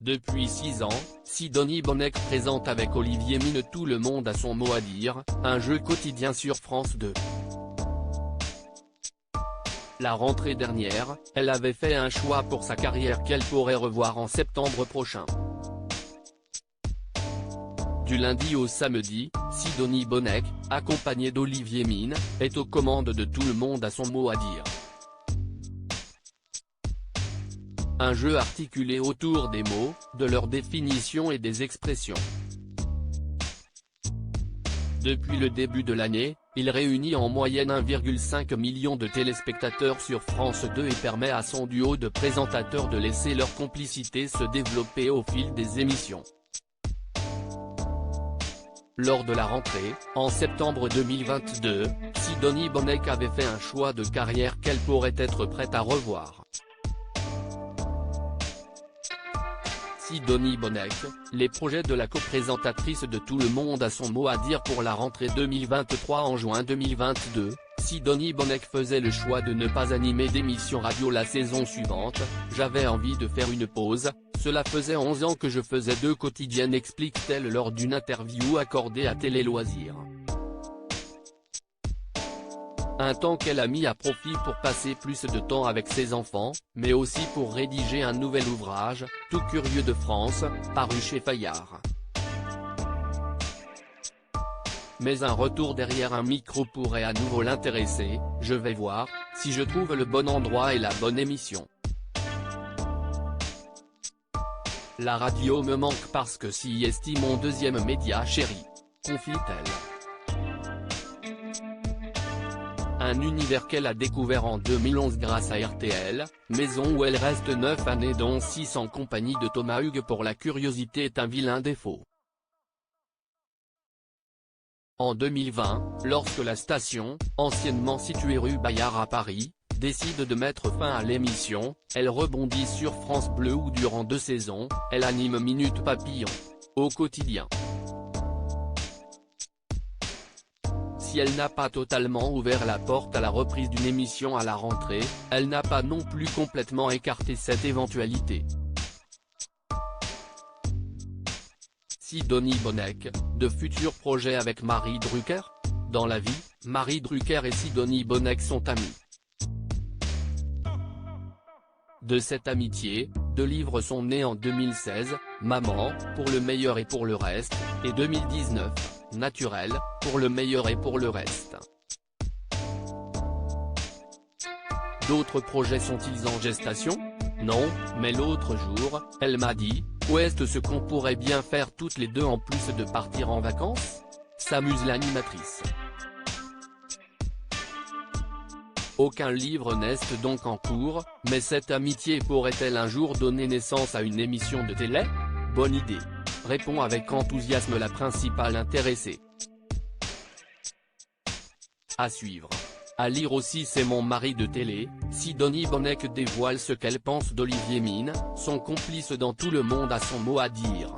Depuis 6 ans, Sidonie Bonnec présente avec Olivier Mine Tout le monde a son mot à dire, un jeu quotidien sur France 2. La rentrée dernière, elle avait fait un choix pour sa carrière qu'elle pourrait revoir en septembre prochain. Du lundi au samedi, Sidonie Bonnec, accompagnée d'Olivier Mine, est aux commandes de Tout le monde a son mot à dire. Un jeu articulé autour des mots, de leur définition et des expressions. Depuis le début de l'année, il réunit en moyenne 1,5 million de téléspectateurs sur France 2 et permet à son duo de présentateurs de laisser leur complicité se développer au fil des émissions. Lors de la rentrée, en septembre 2022, Sidonie Bonnec avait fait un choix de carrière qu'elle pourrait être prête à revoir. Sidonie Bonnec, les projets de la co-présentatrice de Tout le monde a son mot à dire pour la rentrée 2023. En juin 2022, Sidonie Bonnec faisait le choix de ne pas animer d'émission radio la saison suivante. J'avais envie de faire une pause, cela faisait 11 ans que je faisais 2 quotidiennes, explique-t-elle lors d'une interview accordée à Télé Loisirs. Un temps qu'elle a mis à profit pour passer plus de temps avec ses enfants, mais aussi pour rédiger un nouvel ouvrage, Tout curieux de France, paru chez Fayard. Mais un retour derrière un micro pourrait à nouveau l'intéresser, je vais voir, si je trouve le bon endroit et la bonne émission. La radio me manque parce que s'y est mon deuxième média chéri, confie-t-elle. Un univers qu'elle a découvert en 2011 grâce à RTL, maison où elle reste 9 années dont 6 en compagnie de Thomas Hugues pour La curiosité est un vilain défaut. En 2020, lorsque la station, anciennement située rue Bayard à Paris, décide de mettre fin à l'émission, elle rebondit sur France Bleu où durant 2 saisons, elle anime Minute Papillon, au quotidien. Si elle n'a pas totalement ouvert la porte à la reprise d'une émission à la rentrée, elle n'a pas non plus complètement écarté cette éventualité. Sidonie Bonnec, de futurs projets avec Marie Drucker ? Dans la vie, Marie Drucker et Sidonie Bonnec sont amies. De cette amitié, 2 livres sont nés en 2016, Maman, pour le meilleur et pour le reste, et 2019, Naturel, pour le meilleur et pour le reste. D'autres projets sont-ils en gestation ? Non, mais l'autre jour, elle m'a dit, où est-ce ce qu'on pourrait bien faire toutes les deux en plus de partir en vacances ? S'amuse l'animatrice. Aucun livre n'est donc en cours, mais cette amitié pourrait-elle un jour donner naissance à une émission de télé ? Bonne idée, répond avec enthousiasme la principale intéressée. À suivre. À lire aussi C'est mon mari de télé, Sidonie Bonnec dévoile ce qu'elle pense d'Olivier Mine, son complice dans Tout le monde a son mot à dire.